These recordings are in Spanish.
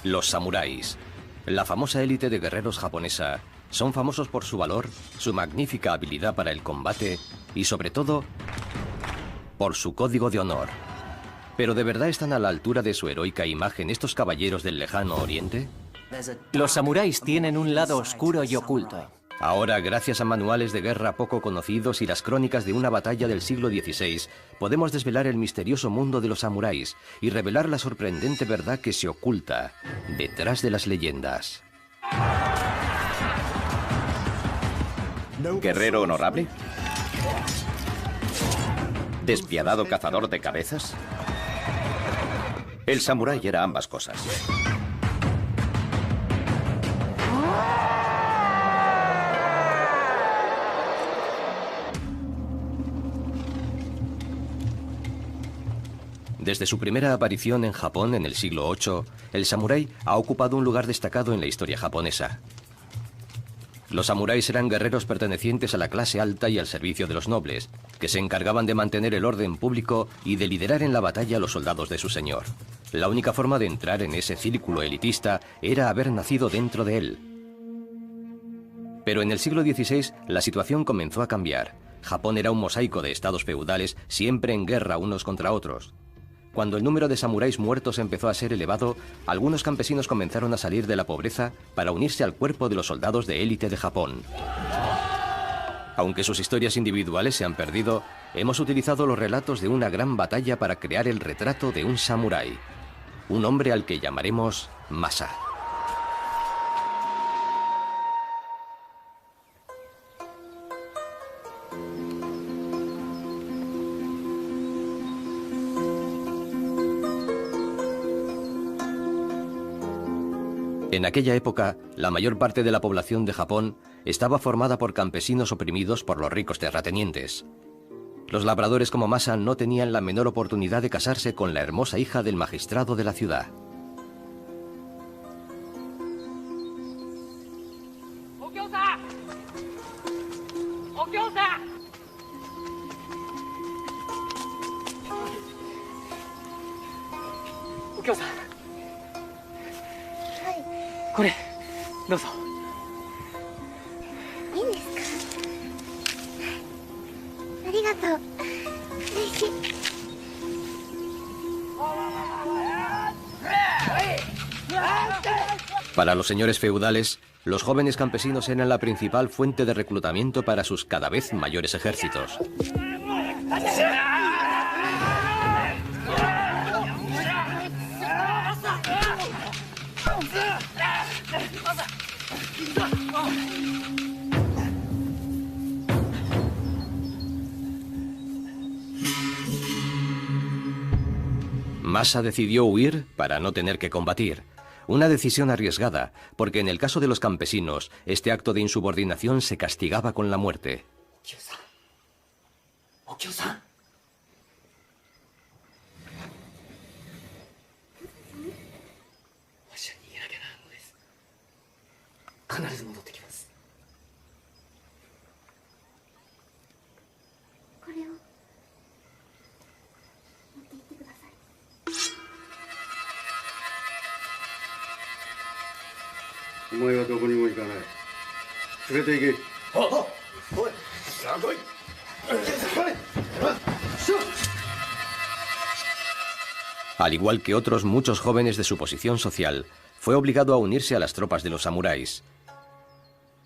Los samuráis, la famosa élite de guerreros japonesa, son famosos por su valor, su magnífica habilidad para el combate y, sobre todo, por su código de honor. ¿Pero de verdad están a la altura de su heroica imagen estos caballeros del lejano oriente? Los samuráis tienen un lado oscuro y oculto. Ahora, gracias a manuales de guerra poco conocidos y las crónicas de una batalla del siglo XVI, podemos desvelar el misterioso mundo de los samuráis y revelar la sorprendente verdad que se oculta detrás de las leyendas. ¿Guerrero honorable? ¿Despiadado cazador de cabezas? El samurái era ambas cosas. Desde su primera aparición en Japón en el siglo VIII, el samurái ha ocupado un lugar destacado en la historia japonesa. Los samuráis eran guerreros pertenecientes a la clase alta y al servicio de los nobles, que se encargaban de mantener el orden público y de liderar en la batalla a los soldados de su señor. La única forma de entrar en ese círculo elitista era haber nacido dentro de él. Pero en el siglo XVI la situación comenzó a cambiar. Japón era un mosaico de estados feudales, siempre en guerra unos contra otros. Cuando el número de samuráis muertos empezó a ser elevado, algunos campesinos comenzaron a salir de la pobreza para unirse al cuerpo de los soldados de élite de Japón. Aunque sus historias individuales se han perdido, hemos utilizado los relatos de una gran batalla para crear el retrato de un samurái, un hombre al que llamaremos Masa. En aquella época, la mayor parte de la población de Japón estaba formada por campesinos oprimidos por los ricos terratenientes. Los labradores como Masa no tenían la menor oportunidad de casarse con la hermosa hija del magistrado de la ciudad. Para los señores feudales, los jóvenes campesinos eran la principal fuente de reclutamiento para sus cada vez mayores ejércitos. Masa decidió huir para no tener que combatir. Una decisión arriesgada, porque en el caso de los campesinos, este acto de insubordinación se castigaba con la muerte. Al igual que otros muchos jóvenes de su posición social, fue obligado a unirse a las tropas de los samuráis.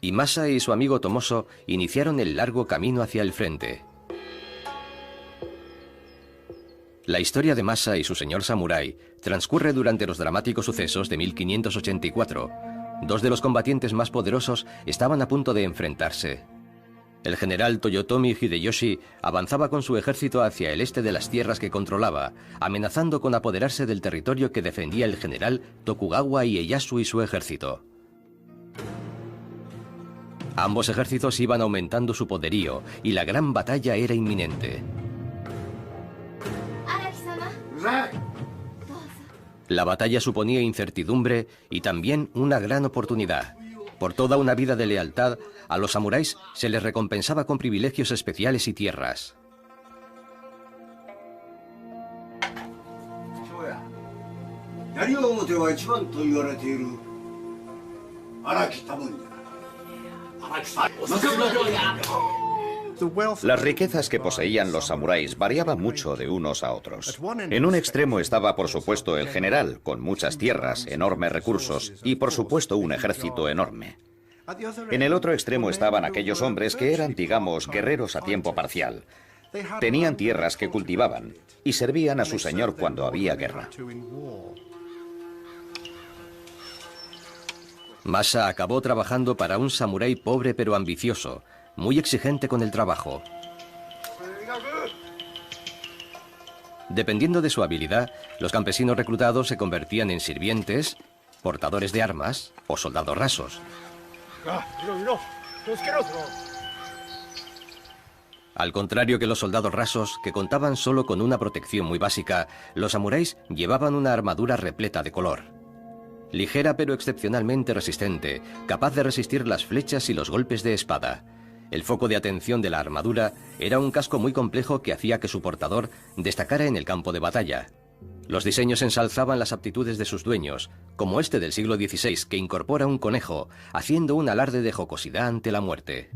Y Masa y su amigo Tomoso iniciaron el largo camino hacia el frente. La historia de Masa y su señor samurái transcurre durante los dramáticos sucesos de 1584. Dos de los combatientes más poderosos estaban a punto de enfrentarse. El general Toyotomi Hideyoshi avanzaba con su ejército hacia el este de las tierras que controlaba, amenazando con apoderarse del territorio que defendía el general Tokugawa Ieyasu y su ejército. Ambos ejércitos iban aumentando su poderío y la gran batalla era inminente. La batalla suponía incertidumbre y también una gran oportunidad, Por toda una vida de lealtad, a los samuráis se les recompensaba con privilegios especiales y tierras. Las riquezas que poseían los samuráis variaban mucho de unos a otros. En un extremo estaba, por supuesto, el general, con muchas tierras, enormes recursos y, por supuesto, un ejército enorme. En el otro extremo estaban aquellos hombres que eran, digamos, guerreros a tiempo parcial. Tenían tierras que cultivaban y servían a su señor cuando había guerra. Masa acabó trabajando para un samurái pobre pero ambicioso, muy exigente con el trabajo. Dependiendo de su habilidad, los campesinos reclutados se convertían en sirvientes, portadores de armas o soldados rasos. Al contrario que los soldados rasos, que contaban solo con una protección muy básica, los samuráis llevaban una armadura repleta de color. Ligera pero excepcionalmente resistente, capaz de resistir las flechas y los golpes de espada. El foco de atención de la armadura era un casco muy complejo que hacía que su portador destacara en el campo de batalla. Los diseños ensalzaban las aptitudes de sus dueños, como este del siglo XVI, que incorpora un conejo, haciendo un alarde de jocosidad ante la muerte.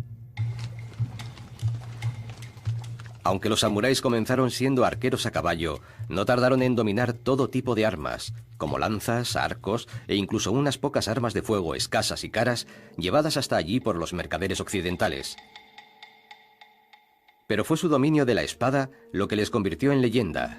Aunque los samuráis comenzaron siendo arqueros a caballo, no tardaron en dominar todo tipo de armas, como lanzas, arcos e incluso unas pocas armas de fuego escasas y caras llevadas hasta allí por los mercaderes occidentales. Pero fue su dominio de la espada lo que les convirtió en leyenda.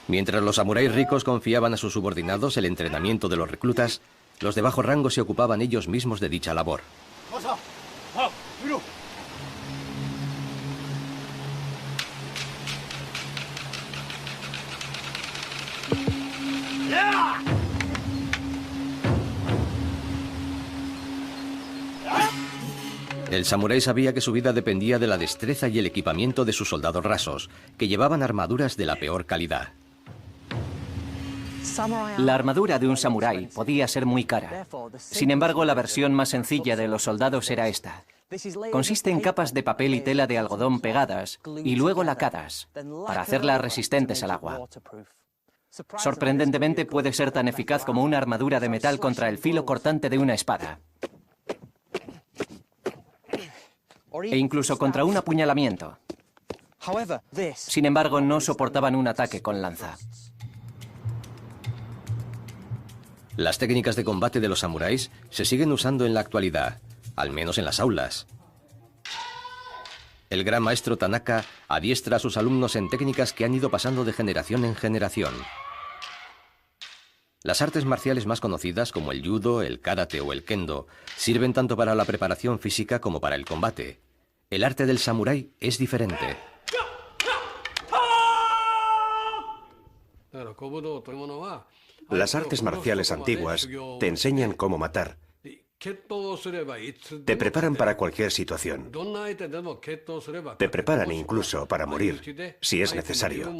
Mientras los samuráis ricos confiaban a sus subordinados el entrenamiento de los reclutas, los de bajo rango se ocupaban ellos mismos de dicha labor. El samurái sabía que su vida dependía de la destreza y el equipamiento de sus soldados rasos, que llevaban armaduras de la peor calidad. La armadura de un samurái podía ser muy cara. Sin embargo, la versión más sencilla de los soldados era esta. Consiste en capas de papel y tela de algodón pegadas y luego lacadas, para hacerlas resistentes al agua. Sorprendentemente puede ser tan eficaz como una armadura de metal contra el filo cortante de una espada. E incluso contra un apuñalamiento. Sin embargo, no soportaban un ataque con lanza. Las técnicas de combate de los samuráis se siguen usando en la actualidad, al menos en las aulas. El gran maestro Tanaka adiestra a sus alumnos en técnicas que han ido pasando de generación en generación. Las artes marciales más conocidas, como el judo, el karate o el kendo, sirven tanto para la preparación física como para el combate. El arte del samurái es diferente. Las artes marciales antiguas te enseñan cómo matar. Te preparan para cualquier situación. Te preparan incluso para morir, si es necesario.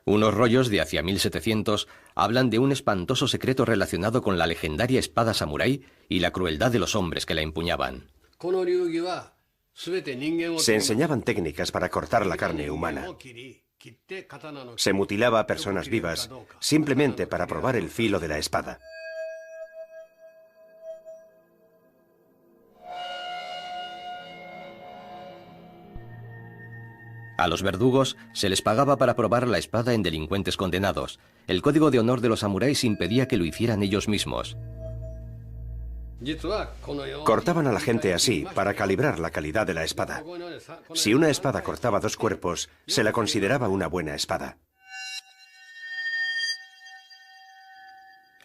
Unos rollos de hacia 1700 hablan de un espantoso secreto relacionado con la legendaria espada samurái y la crueldad de los hombres que la empuñaban. Se enseñaban técnicas para cortar la carne humana. Se mutilaba a personas vivas simplemente para probar el filo de la espada. A los verdugos se les pagaba para probar la espada en delincuentes condenados. El código de honor de los samuráis impedía que lo hicieran ellos mismos. Cortaban a la gente así para calibrar la calidad de la espada. Si una espada cortaba 2 cuerpos, se la consideraba una buena espada.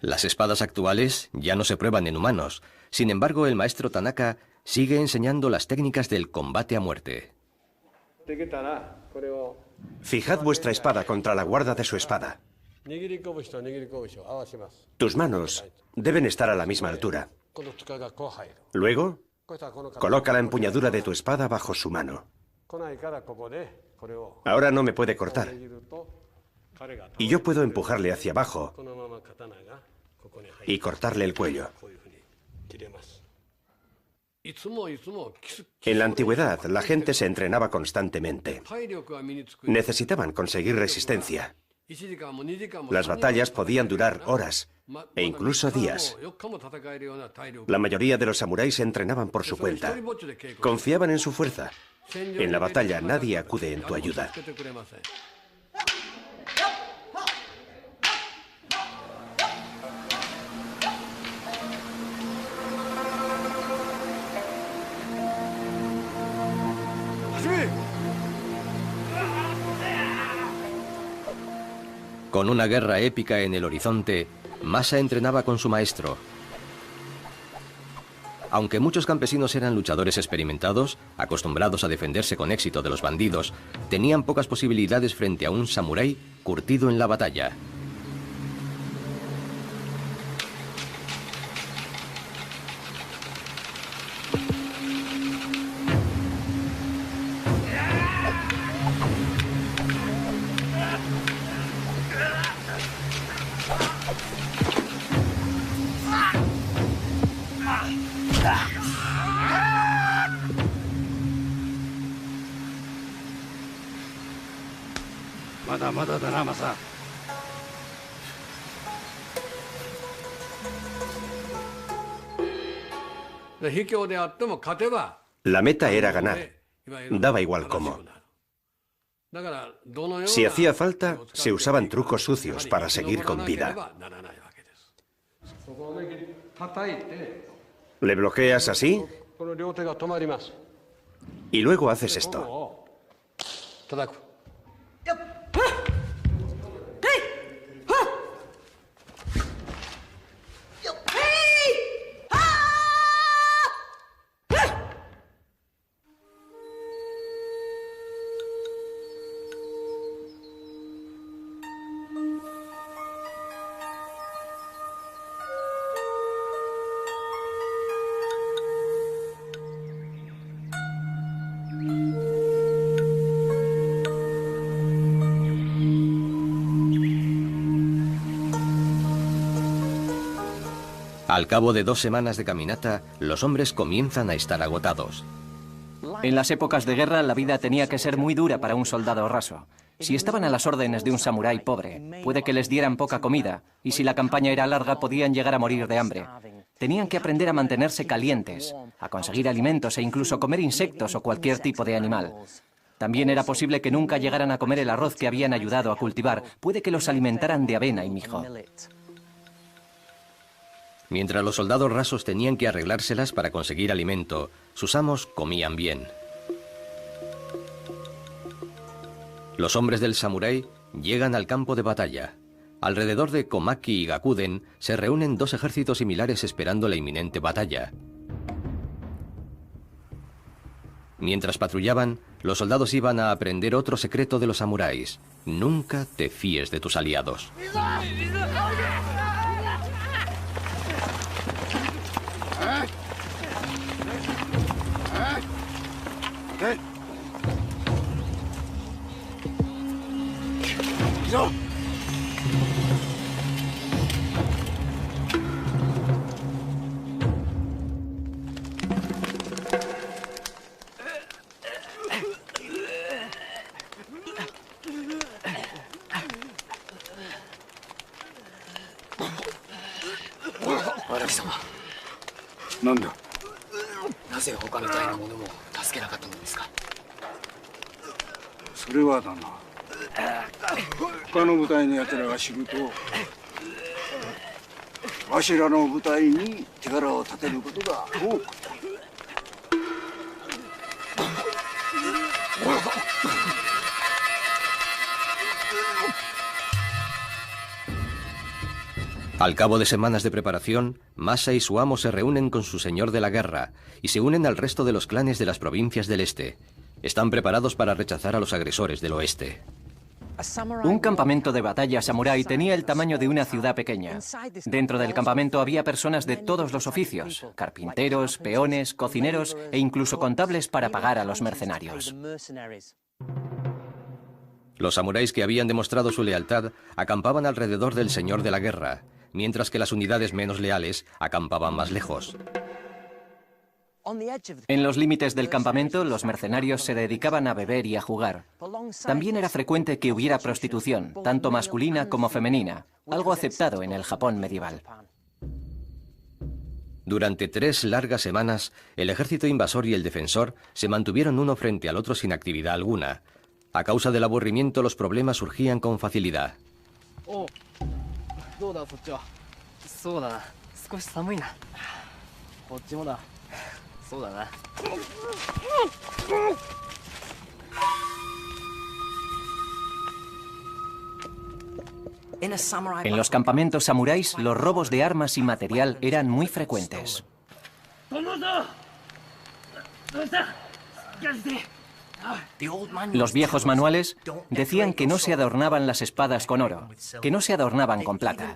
Las espadas actuales ya no se prueban en humanos. Sin embargo, el maestro Tanaka sigue enseñando las técnicas del combate a muerte. Fijad vuestra espada contra la guarda de su espada. Tus manos deben estar a la misma altura. Luego, coloca la empuñadura de tu espada bajo su mano. Ahora no me puede cortar. Y yo puedo empujarle hacia abajo y cortarle el cuello. En la antigüedad, la gente se entrenaba constantemente. Necesitaban conseguir resistencia. Las batallas podían durar horas e incluso días. La mayoría de los samuráis se entrenaban por su cuenta. Confiaban en su fuerza. En la batalla nadie acude en tu ayuda. Con una guerra épica en el horizonte, Masa entrenaba con su maestro. Aunque muchos campesinos eran luchadores experimentados, acostumbrados a defenderse con éxito de los bandidos, tenían pocas posibilidades frente a un samurái curtido en la batalla. La meta era ganar. Daba igual cómo. Si hacía falta, se usaban trucos sucios para seguir con vida. Le bloqueas así y luego haces esto. Al cabo de 2 semanas de caminata, los hombres comienzan a estar agotados. En las épocas de guerra, la vida tenía que ser muy dura para un soldado raso. Si estaban a las órdenes de un samurái pobre, puede que les dieran poca comida, y si la campaña era larga, podían llegar a morir de hambre. Tenían que aprender a mantenerse calientes, a conseguir alimentos e incluso comer insectos o cualquier tipo de animal. También era posible que nunca llegaran a comer el arroz que habían ayudado a cultivar. Puede que los alimentaran de avena y mijo. Mientras los soldados rasos tenían que arreglárselas para conseguir alimento, sus amos comían bien. Los hombres del samurái llegan al campo de batalla. Alrededor de Komaki y Gakuden se reúnen 2 ejércitos similares esperando la inminente batalla. Mientras patrullaban, los soldados iban a aprender otro secreto de los samuráis. Nunca te fíes de tus aliados. Al cabo de semanas de preparación, Masa y su amo se reúnen con su señor de la guerra y se unen al resto de los clanes de las provincias del este. Están preparados para rechazar a los agresores del oeste. Un campamento de batalla samurái tenía el tamaño de una ciudad pequeña. Dentro del campamento había personas de todos los oficios: carpinteros, peones, cocineros e incluso contables para pagar a los mercenarios. Los samuráis que habían demostrado su lealtad acampaban alrededor del señor de la guerra, mientras que las unidades menos leales acampaban más lejos. En los límites del campamento, los mercenarios se dedicaban a beber y a jugar. También era frecuente que hubiera prostitución, tanto masculina como femenina, algo aceptado en el Japón medieval. Durante 3 largas semanas, el ejército invasor y el defensor se mantuvieron uno frente al otro sin actividad alguna. A causa del aburrimiento, los problemas surgían con facilidad. En los campamentos samuráis, los robos de armas y material eran muy frecuentes. Los viejos manuales decían que no se adornaban las espadas con oro, que no se adornaban con plata.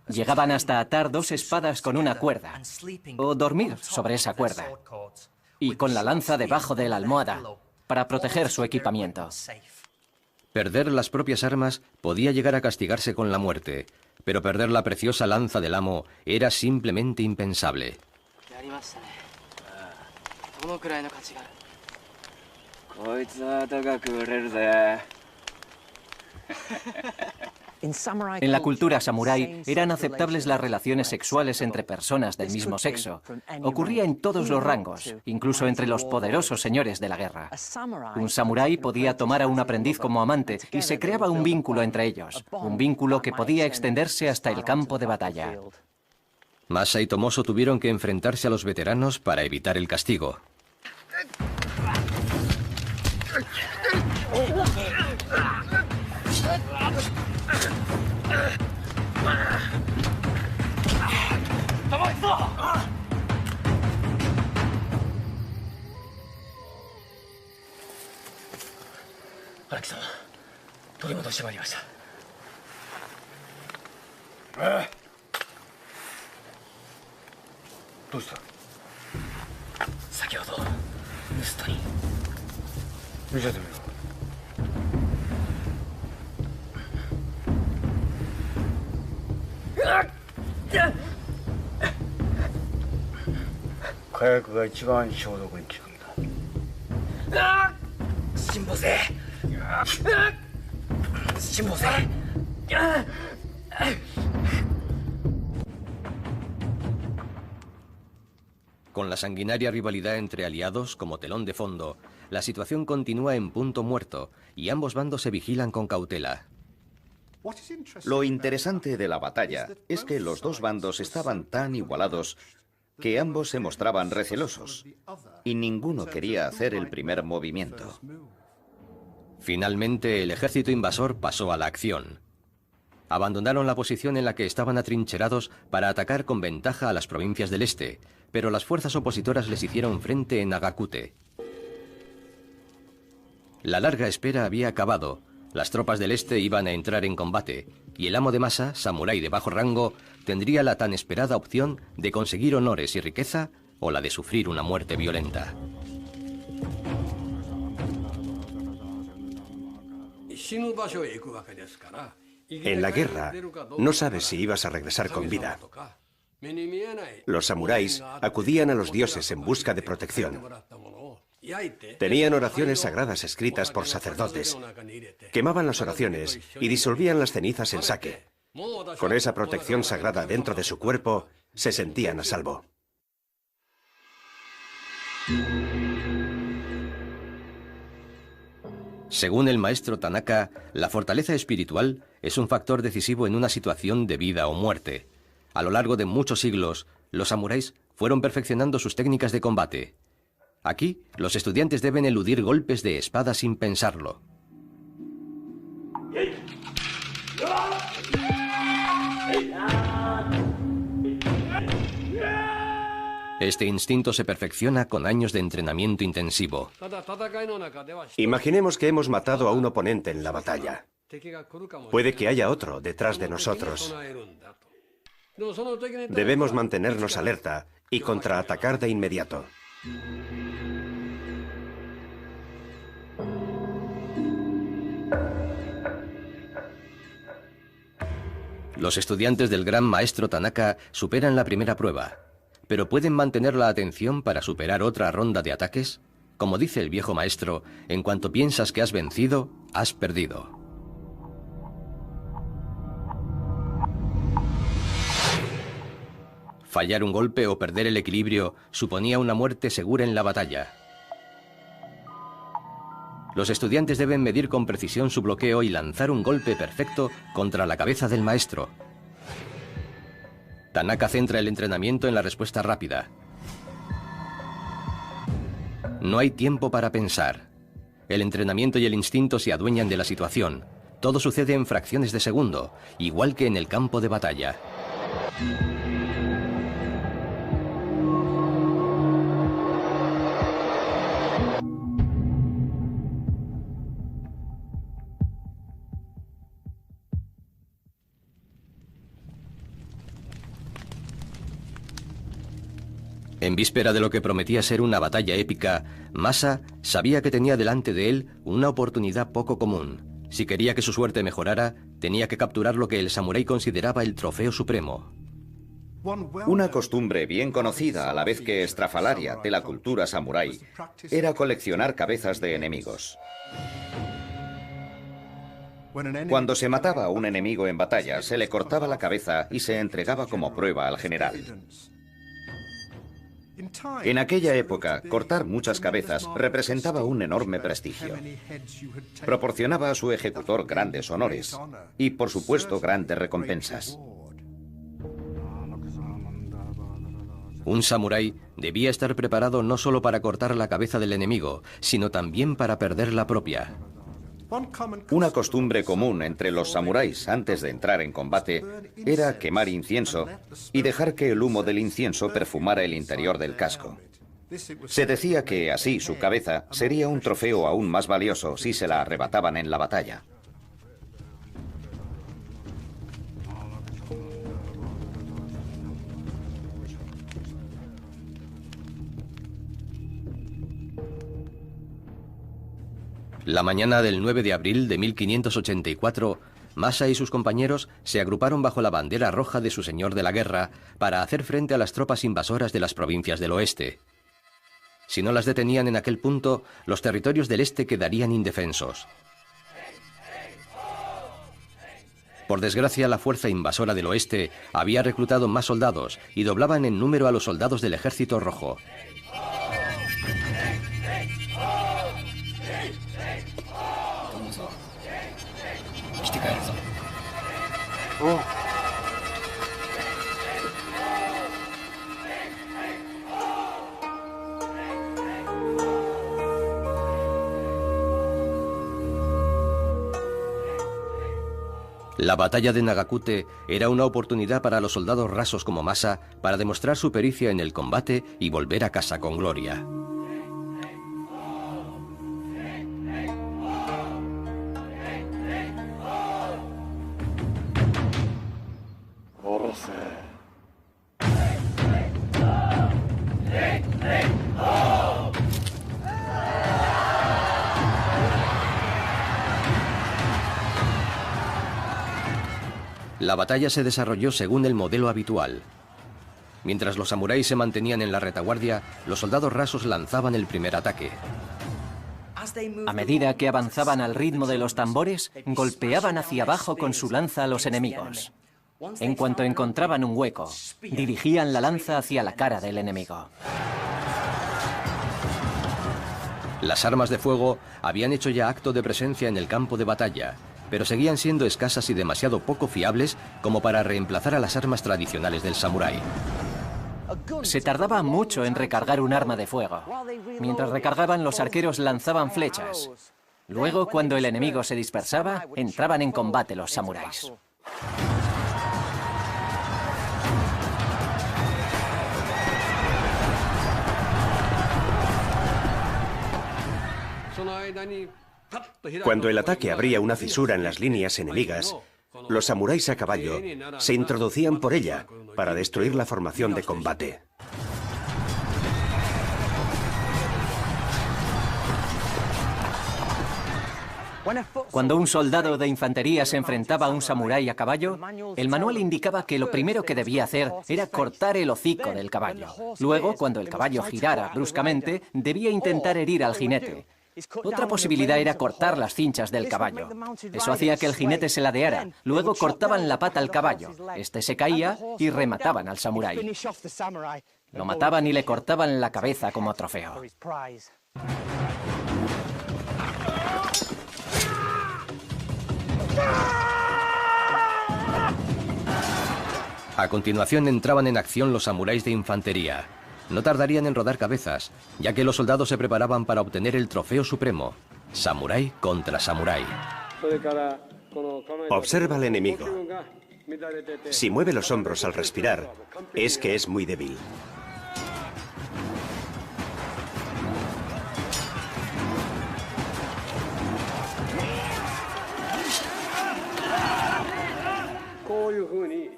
Llegaban hasta atar 2 espadas con una cuerda, o dormir sobre esa cuerda, y con la lanza debajo de la almohada, para proteger su equipamiento. Perder las propias armas podía llegar a castigarse con la muerte, pero perder la preciosa lanza del amo era simplemente impensable. En la cultura samurái eran aceptables las relaciones sexuales entre personas del mismo sexo. Ocurría en todos los rangos, incluso entre los poderosos señores de la guerra. Un samurái podía tomar a un aprendiz como amante y se creaba un vínculo entre ellos, un vínculo que podía extenderse hasta el campo de batalla. Masa y Tomoso tuvieron que enfrentarse a los veteranos para evitar el castigo. Con la sanguinaria rivalidad entre aliados como telón de fondo, la situación continúa en punto muerto y ambos bandos se vigilan con cautela. Lo interesante de la batalla es que los dos bandos estaban tan igualados que ambos se mostraban recelosos y ninguno quería hacer el primer movimiento. Finalmente, el ejército invasor pasó a la acción. Abandonaron la posición en la que estaban atrincherados para atacar con ventaja a las provincias del este, pero las fuerzas opositoras les hicieron frente en Nagakute. La larga espera había acabado. Las tropas del este iban a entrar en combate, y el amo de Masa, samurái de bajo rango, tendría la tan esperada opción de conseguir honores y riqueza o la de sufrir una muerte violenta. En la guerra, no sabes si ibas a regresar con vida. Los samuráis acudían a los dioses en busca de protección. Tenían oraciones sagradas escritas por sacerdotes. Quemaban las oraciones y disolvían las cenizas en sake. Con esa protección sagrada dentro de su cuerpo, se sentían a salvo. Según el maestro Tanaka, la fortaleza espiritual es un factor decisivo en una situación de vida o muerte. A lo largo de muchos siglos, los samuráis fueron perfeccionando sus técnicas de combate. Aquí, los estudiantes deben eludir golpes de espada sin pensarlo. Este instinto se perfecciona con años de entrenamiento intensivo. Imaginemos que hemos matado a un oponente en la batalla. Puede que haya otro detrás de nosotros. Debemos mantenernos alerta y contraatacar de inmediato. Los estudiantes del gran maestro Tanaka superan la primera prueba, pero ¿pueden mantener la atención para superar otra ronda de ataques? Como dice el viejo maestro, en cuanto piensas que has vencido, has perdido. Fallar un golpe o perder el equilibrio suponía una muerte segura en la batalla. Los estudiantes deben medir con precisión su bloqueo y lanzar un golpe perfecto contra la cabeza del maestro. Tanaka centra el entrenamiento en la respuesta rápida. No hay tiempo para pensar. El entrenamiento y el instinto se adueñan de la situación. Todo sucede en fracciones de segundo, igual que en el campo de batalla. En víspera de lo que prometía ser una batalla épica, Masa sabía que tenía delante de él una oportunidad poco común. Si quería que su suerte mejorara, tenía que capturar lo que el samurái consideraba el trofeo supremo. Una costumbre bien conocida, a la vez que estrafalaria, de la cultura samurái, era coleccionar cabezas de enemigos. Cuando se mataba a un enemigo en batalla, se le cortaba la cabeza y se entregaba como prueba al general. En aquella época, cortar muchas cabezas representaba un enorme prestigio. Proporcionaba a su ejecutor grandes honores y, por supuesto, grandes recompensas. Un samurái debía estar preparado no solo para cortar la cabeza del enemigo, sino también para perder la propia. Una costumbre común entre los samuráis antes de entrar en combate era quemar incienso y dejar que el humo del incienso perfumara el interior del casco. Se decía que así su cabeza sería un trofeo aún más valioso si se la arrebataban en la batalla. La mañana del 9 de abril de 1584, Masa y sus compañeros se agruparon bajo la bandera roja de su señor de la guerra para hacer frente a las tropas invasoras de las provincias del oeste. Si no las detenían en aquel punto, los territorios del este quedarían indefensos. Por desgracia, la fuerza invasora del oeste había reclutado más soldados y doblaban en número a los soldados del ejército rojo. La batalla de Nagakute era una oportunidad para los soldados rasos como Masa para demostrar su pericia en el combate y volver a casa con gloria. La batalla se desarrolló según el modelo habitual. Mientras los samuráis se mantenían en la retaguardia, los soldados rasos lanzaban el primer ataque. A medida que avanzaban al ritmo de los tambores, golpeaban hacia abajo con su lanza a los enemigos. En cuanto encontraban un hueco, dirigían la lanza hacia la cara del enemigo. Las armas de fuego habían hecho ya acto de presencia en el campo de batalla, pero seguían siendo escasas y demasiado poco fiables como para reemplazar a las armas tradicionales del samurái. Se tardaba mucho en recargar un arma de fuego. Mientras recargaban, los arqueros lanzaban flechas. Luego, cuando el enemigo se dispersaba, entraban en combate los samuráis. Cuando el ataque abría una fisura en las líneas enemigas, los samuráis a caballo se introducían por ella para destruir la formación de combate. Cuando un soldado de infantería se enfrentaba a un samurái a caballo, el manual indicaba que lo primero que debía hacer era cortar el hocico del caballo. Luego, cuando el caballo girara bruscamente, debía intentar herir al jinete. Otra posibilidad era cortar las cinchas del caballo. Eso hacía que el jinete se ladeara. Luego cortaban la pata al caballo. Este se caía y remataban al samurái. Lo mataban y le cortaban la cabeza como trofeo. A continuación entraban en acción los samuráis de infantería. No tardarían en rodar cabezas, ya que los soldados se preparaban para obtener el trofeo supremo. Samurái contra samurái. Observa al enemigo. Si mueve los hombros al respirar, es que es muy débil.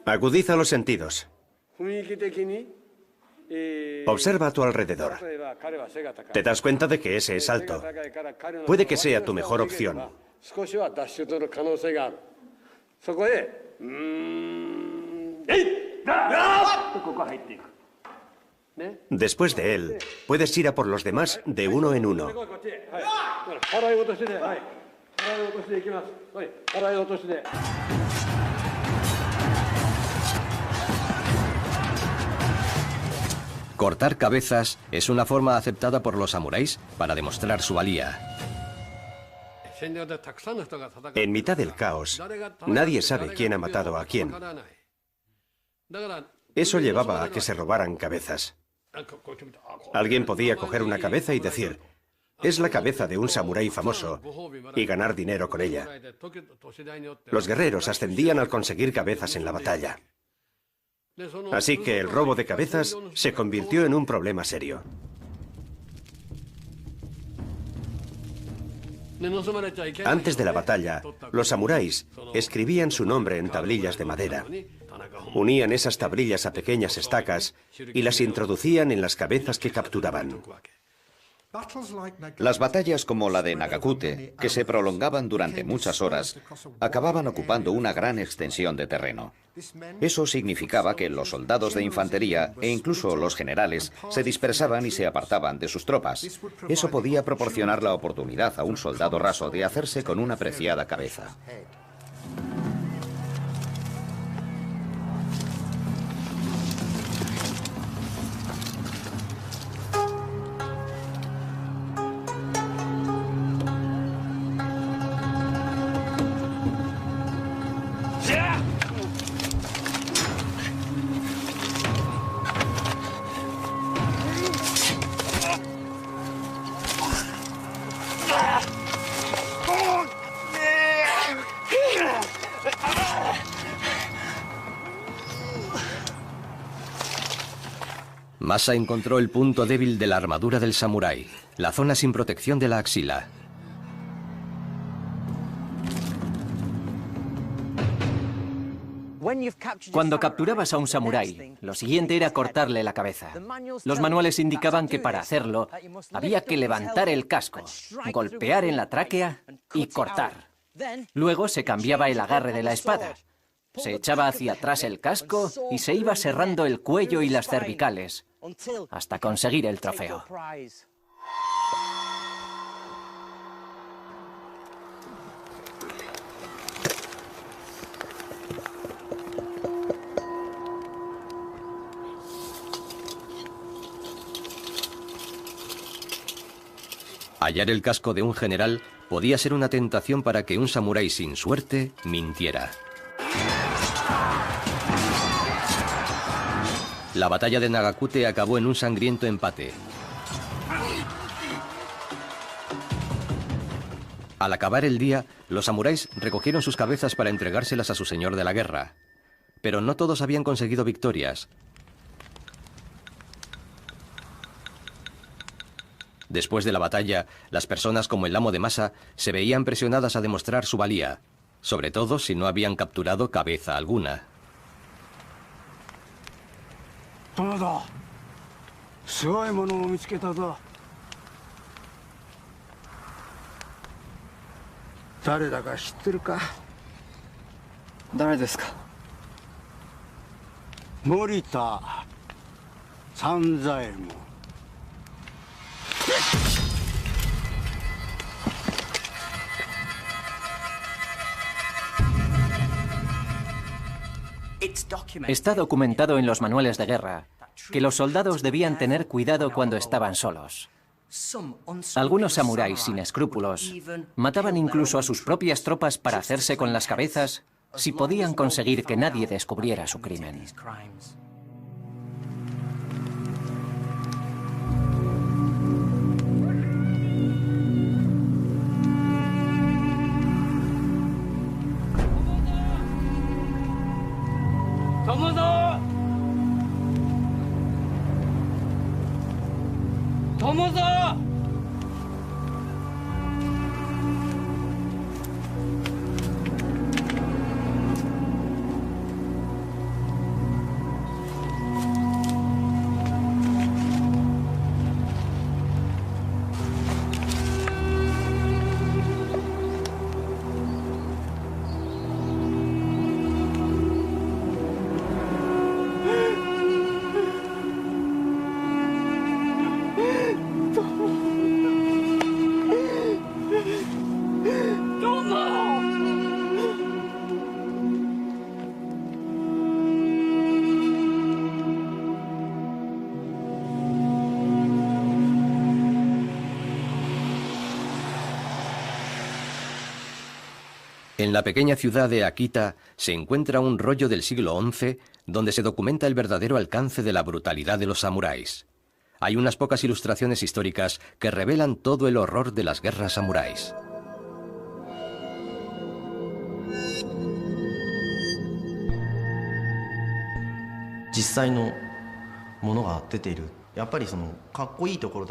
Agudiza los sentidos. Observa a tu alrededor. Te das cuenta de que ese es alto. Puede que sea tu mejor opción. Después de él, puedes ir a por los demás de uno en uno. Cortar cabezas es una forma aceptada por los samuráis para demostrar su valía. En mitad del caos, nadie sabe quién ha matado a quién. Eso llevaba a que se robaran cabezas. Alguien podía coger una cabeza y decir, es la cabeza de un samurái famoso, y ganar dinero con ella. Los guerreros ascendían al conseguir cabezas en la batalla. Así que el robo de cabezas se convirtió en un problema serio. Antes de la batalla, los samuráis escribían su nombre en tablillas de madera. Unían esas tablillas a pequeñas estacas y las introducían en las cabezas que capturaban. Las batallas como la de Nagakute, que se prolongaban durante muchas horas, acababan ocupando una gran extensión de terreno. Eso significaba que los soldados de infantería e incluso los generales se dispersaban y se apartaban de sus tropas. Eso podía proporcionar la oportunidad a un soldado raso de hacerse con una preciada cabeza. Masa encontró el punto débil de la armadura del samurái, la zona sin protección de la axila. Cuando capturabas a un samurái, lo siguiente era cortarle la cabeza. Los manuales indicaban que para hacerlo había que levantar el casco, golpear en la tráquea y cortar. Luego se cambiaba el agarre de la espada. Se echaba hacia atrás el casco y se iba serrando el cuello y las cervicales hasta conseguir el trofeo. Hallar el casco de un general podía ser una tentación para que un samurái sin suerte mintiera. La batalla de Nagakute acabó en un sangriento empate. Al acabar el día, los samuráis recogieron sus cabezas para entregárselas a su señor de la guerra. Pero no todos habían conseguido victorias. Después de la batalla, las personas como el amo de masa se veían presionadas a demostrar su valía, sobre todo si no habían capturado cabeza alguna. 殿だ、すごいものを見つけたぞ。誰だか知ってるか？誰ですか？森田三左衛門。Está documentado en los manuales de guerra que los soldados debían tener cuidado cuando estaban solos. Algunos samuráis sin escrúpulos mataban incluso a sus propias tropas para hacerse con las cabezas si podían conseguir que nadie descubriera su crimen. En la pequeña ciudad de Akita se encuentra un rollo del siglo XI donde se documenta el verdadero alcance de la brutalidad de los samuráis. Hay unas pocas ilustraciones históricas que revelan todo el horror de las guerras samuráis.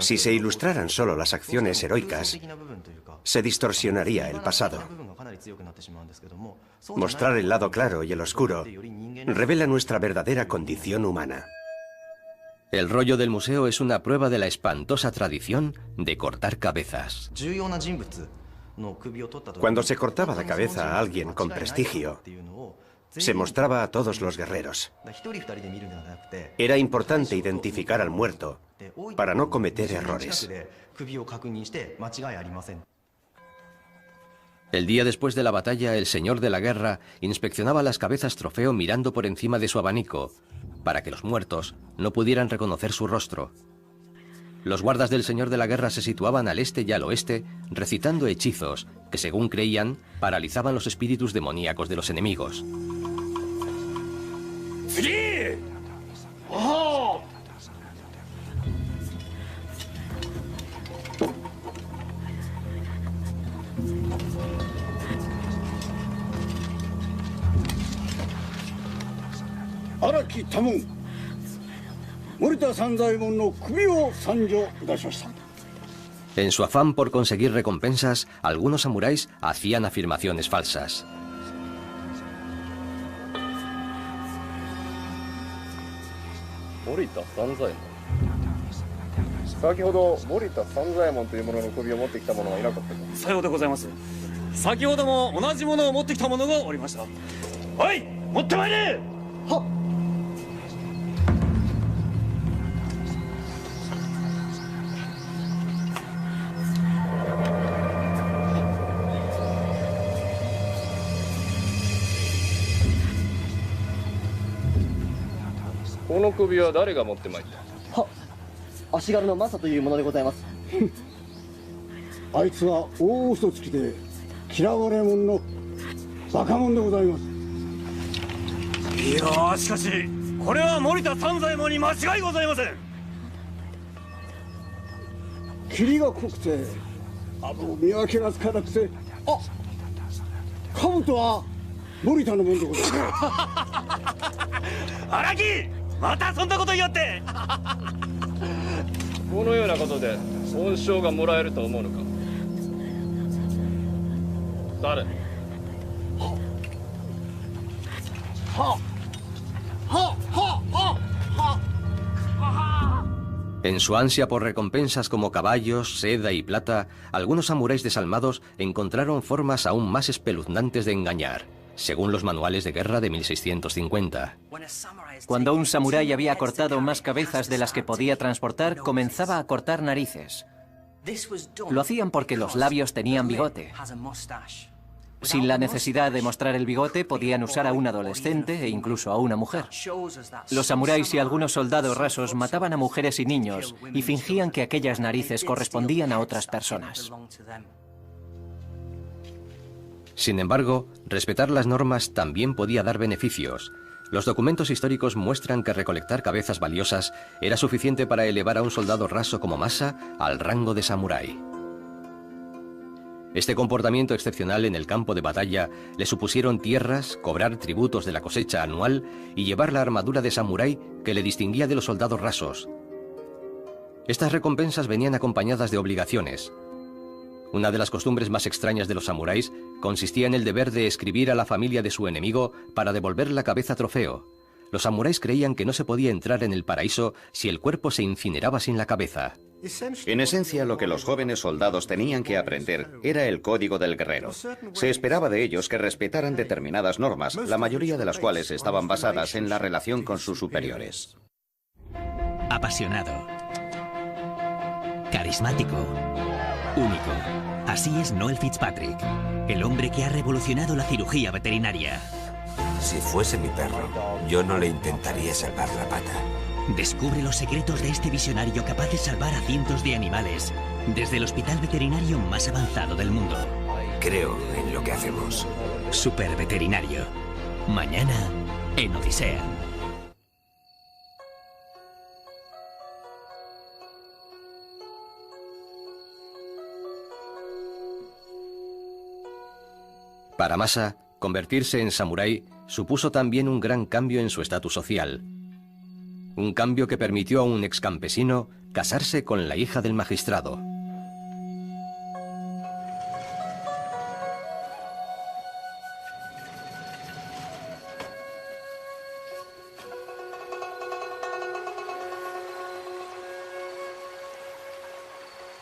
Si se ilustraran solo las acciones heroicas, se distorsionaría el pasado. Mostrar el lado claro y el oscuro revela nuestra verdadera condición humana. El rollo del museo es una prueba de la espantosa tradición de cortar cabezas. Cuando se cortaba la cabeza a alguien con prestigio, se mostraba a todos los guerreros. Era importante identificar al muerto para no cometer errores. El día después de la batalla, el señor de la guerra inspeccionaba las cabezas trofeo mirando por encima de su abanico, para que los muertos no pudieran reconocer su rostro. Los guardas del señor de la guerra se situaban al este y al oeste, recitando hechizos que, según creían, paralizaban los espíritus demoníacos de los enemigos. En su afán por conseguir recompensas, algunos samuráis hacían afirmaciones falsas. このようなことで恩賞がもらえると思うのか。誰？ En su ansia por recompensas como caballos, seda y plata, algunos samuráis desalmados encontraron formas aún más espeluznantes de engañar, según los manuales de guerra de 1650. Cuando un samurái había cortado más cabezas de las que podía transportar, comenzaba a cortar narices. Lo hacían porque los labios tenían bigote. Sin la necesidad de mostrar el bigote, podían usar a un adolescente e incluso a una mujer. Los samuráis y algunos soldados rasos mataban a mujeres y niños y fingían que aquellas narices correspondían a otras personas. Sin embargo, respetar las normas también podía dar beneficios. Los documentos históricos muestran que recolectar cabezas valiosas era suficiente para elevar a un soldado raso como Masa al rango de samurái. Este comportamiento excepcional en el campo de batalla le supusieron tierras, cobrar tributos de la cosecha anual y llevar la armadura de samurái que le distinguía de los soldados rasos. Estas recompensas venían acompañadas de obligaciones. Una de las costumbres más extrañas de los samuráis consistía en el deber de escribir a la familia de su enemigo para devolver la cabeza trofeo. Los samuráis creían que no se podía entrar en el paraíso si el cuerpo se incineraba sin la cabeza. En esencia, lo que los jóvenes soldados tenían que aprender era el código del guerrero. Se esperaba de ellos que respetaran determinadas normas, la mayoría de las cuales estaban basadas en la relación con sus superiores. Apasionado. Carismático. Único. Así es Noel Fitzpatrick, el hombre que ha revolucionado la cirugía veterinaria. Si fuese mi perro, yo no le intentaría salvar la pata. Descubre los secretos de este visionario capaz de salvar a cientos de animales desde el hospital veterinario más avanzado del mundo. Creo en lo que hacemos. Super Veterinario. Mañana en Odisea. Para Masa, convertirse en samurái supuso también un gran cambio en su estatus social. Un cambio que permitió a un ex campesino casarse con la hija del magistrado.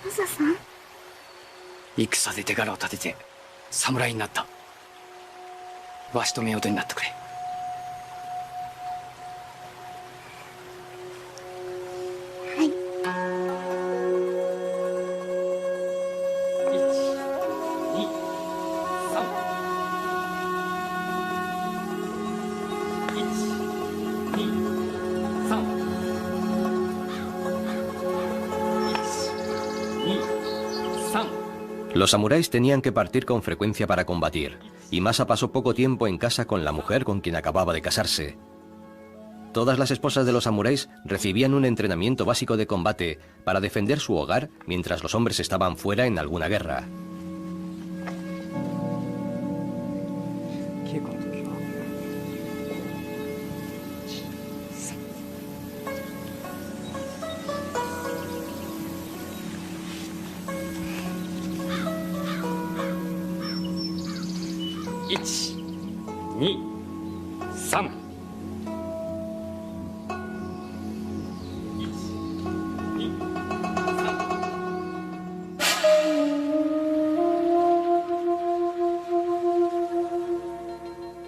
Masa-san. 戦で手柄を立てて侍になった。わしと夫婦になってくれ。 Los samuráis tenían que partir con frecuencia para combatir, y Masa pasó poco tiempo en casa con la mujer con quien acababa de casarse. Todas las esposas de los samuráis recibían un entrenamiento básico de combate para defender su hogar mientras los hombres estaban fuera en alguna guerra.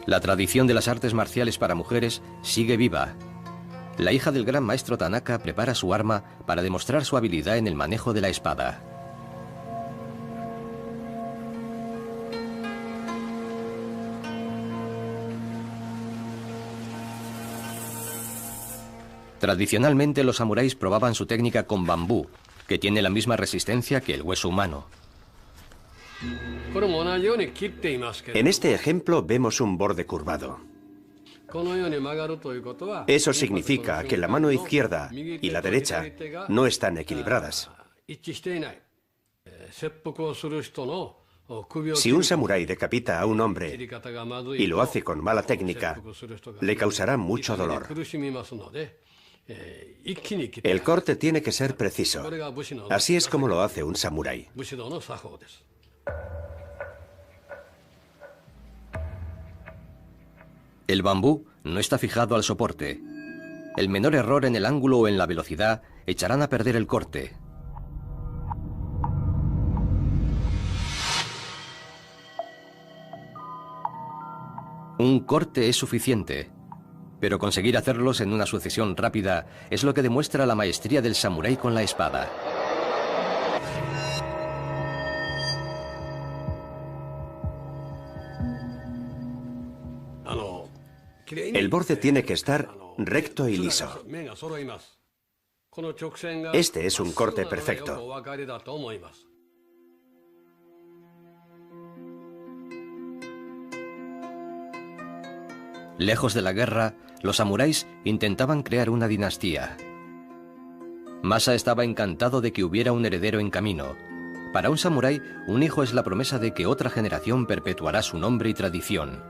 La tradición de las artes marciales para mujeres sigue viva. La hija del gran maestro Tanaka prepara su arma para demostrar su habilidad en el manejo de la espada. Tradicionalmente los samuráis probaban su técnica con bambú, que tiene la misma resistencia que el hueso humano. En este ejemplo vemos un borde curvado. Eso significa que la mano izquierda y la derecha no están equilibradas. Si un samurái decapita a un hombre y lo hace con mala técnica, le causará mucho dolor. El corte tiene que ser preciso. Así es como lo hace un samurái. El bambú no está fijado al soporte. El menor error en el ángulo o en la velocidad echarán a perder el corte. Un corte es suficiente, pero conseguir hacerlos en una sucesión rápida es lo que demuestra la maestría del samurái con la espada. El borde tiene que estar recto y liso. Este es un corte perfecto. Lejos de la guerra, los samuráis intentaban crear una dinastía. Masa estaba encantado de que hubiera un heredero en camino. Para un samurái, un hijo es la promesa de que otra generación perpetuará su nombre y tradición.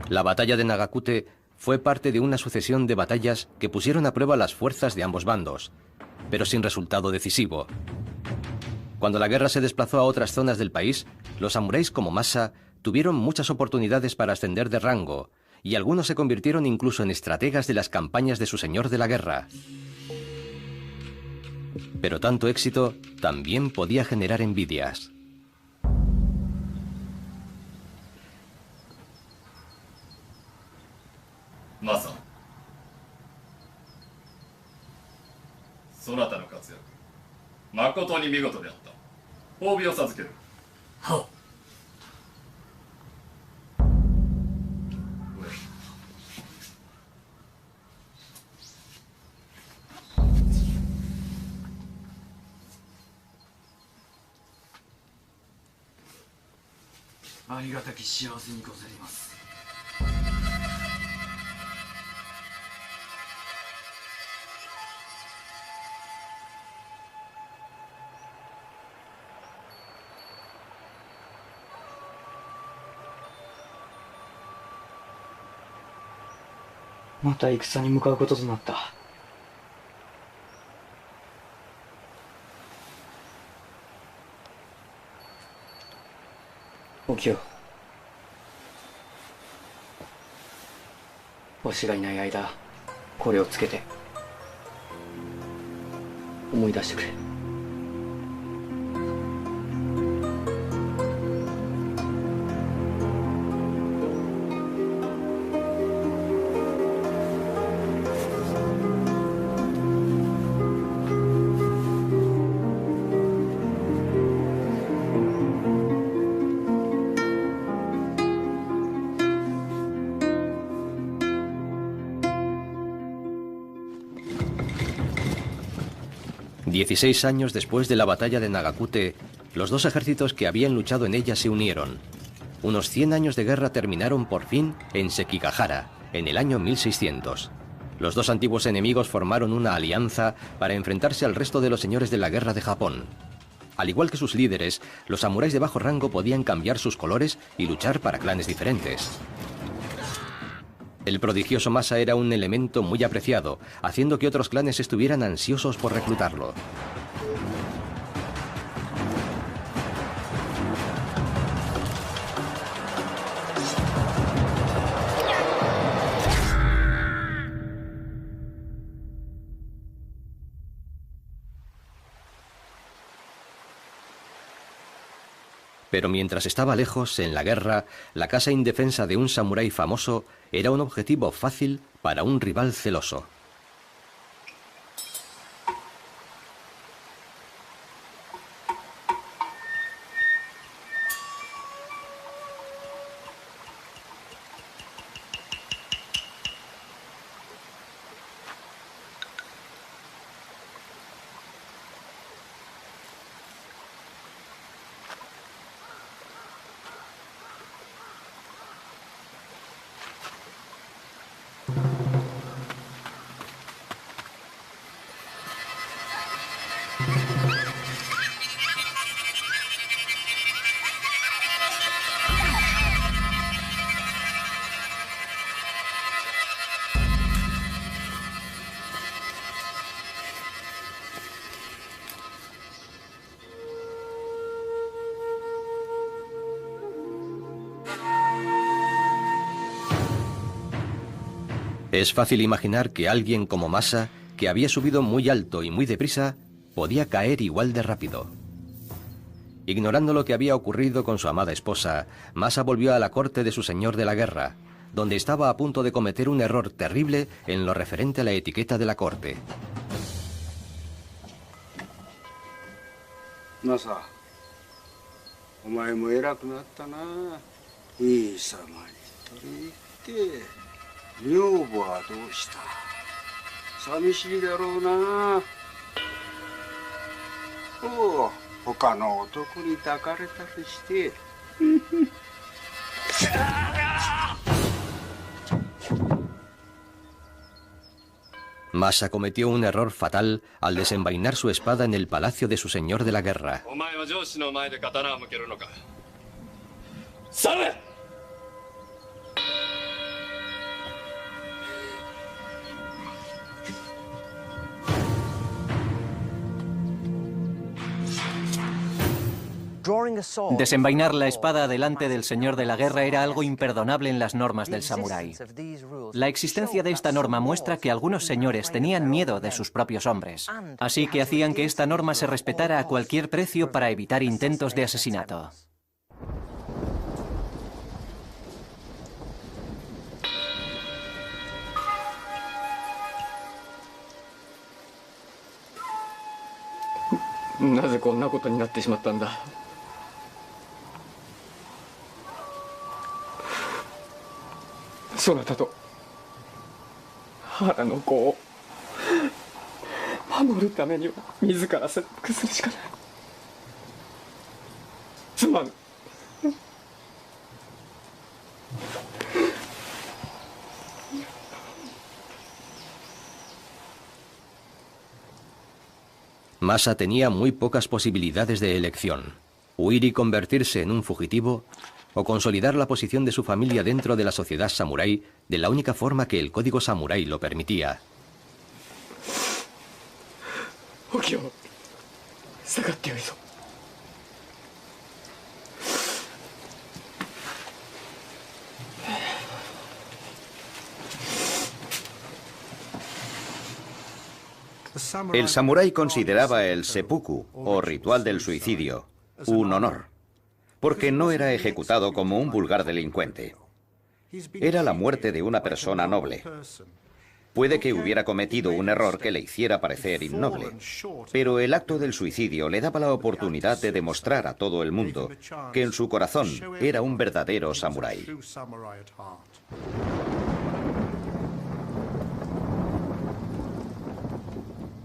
La batalla de Nagakute fue parte de una sucesión de batallas que pusieron a prueba las fuerzas de ambos bandos, pero sin resultado decisivo. Cuando la guerra se desplazó a otras zonas del país, los samuráis como Masa tuvieron muchas oportunidades para ascender de rango, y algunos se convirtieron incluso en estrategas de las campañas de su señor de la guerra. Pero tanto éxito también podía generar envidias. Masa, そなたの活躍、誠に見事であった。褒美を授ける。はっ。ありがたき幸せにございます。また戦に向かうこととなった。起きよう。わしがいない間、これをつけて思い出してくれ。16 años después de la batalla de Nagakute, los dos ejércitos que habían luchado en ella se unieron. Unos 100 años de guerra terminaron por fin en Sekigahara, en el año 1600. Los dos antiguos enemigos formaron una alianza para enfrentarse al resto de los señores de la guerra de Japón. Al igual que sus líderes, los samuráis de bajo rango podían cambiar sus colores y luchar para clanes diferentes. El prodigioso Masa era un elemento muy apreciado, haciendo que otros clanes estuvieran ansiosos por reclutarlo. Pero mientras estaba lejos, en la guerra, la casa indefensa de un samurái famoso era un objetivo fácil para un rival celoso. Es fácil imaginar que alguien como Masa, que había subido muy alto y muy deprisa, podía caer igual de rápido. Ignorando lo que había ocurrido con su amada esposa, Masa volvió a la corte de su señor de la guerra, donde estaba a punto de cometer un error terrible en lo referente a la etiqueta de la corte. Masa, お前も偉くなったな。いい様に取り入って女房はどうした。寂しいだろうな。おう、他の男に抱かれたりして。Masa cometió un error fatal al desenvainar su espada en el palacio de su señor de la guerra. Desenvainar la espada delante del señor de la guerra era algo imperdonable en las normas del samurái. La existencia de esta norma muestra que algunos señores tenían miedo de sus propios hombres, así que hacían que esta norma se respetara a cualquier precio para evitar intentos de asesinato. ¿Naze konna koto ni natte shimattaんだ? そなたと原の子を守るためには自ら切腹するしかない。すまん。Masa tenía muy pocas posibilidades de elección: huir y convertirse en un fugitivo, o consolidar la posición de su familia dentro de la sociedad samurái de la única forma que el código samurái lo permitía. El samurái consideraba el seppuku, o ritual del suicidio, un honor, porque no era ejecutado como un vulgar delincuente. Era la muerte de una persona noble. Puede que hubiera cometido un error que le hiciera parecer innoble, pero el acto del suicidio le daba la oportunidad de demostrar a todo el mundo que en su corazón era un verdadero samurái.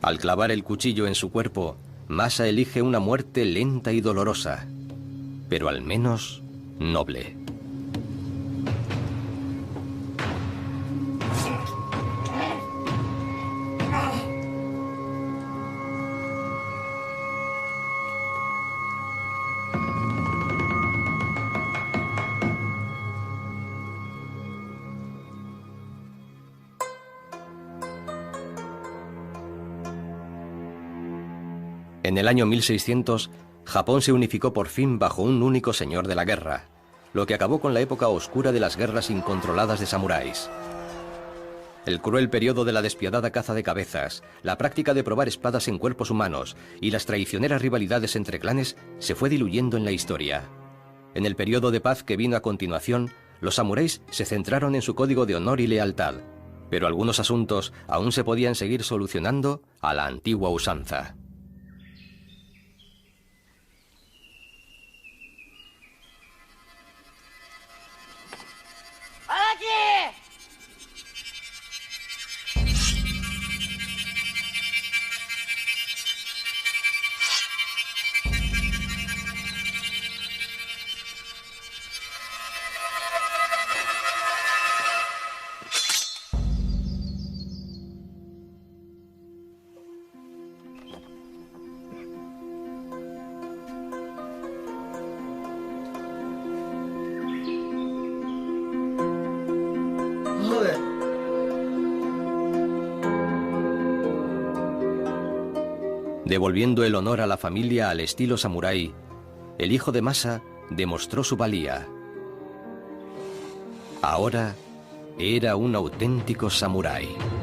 Al clavar el cuchillo en su cuerpo, Masa elige una muerte lenta y dolorosa, pero al menos noble. En el año 1600, Japón se unificó por fin bajo un único señor de la guerra, lo que acabó con la época oscura de las guerras incontroladas de samuráis. El cruel periodo de la despiadada caza de cabezas, la práctica de probar espadas en cuerpos humanos y las traicioneras rivalidades entre clanes se fue diluyendo en la historia. En el periodo de paz que vino a continuación, los samuráis se centraron en su código de honor y lealtad, pero algunos asuntos aún se podían seguir solucionando a la antigua usanza. Devolviendo el honor a la familia al estilo samurái, el hijo de Masa demostró su valía. Ahora Era un auténtico samurái.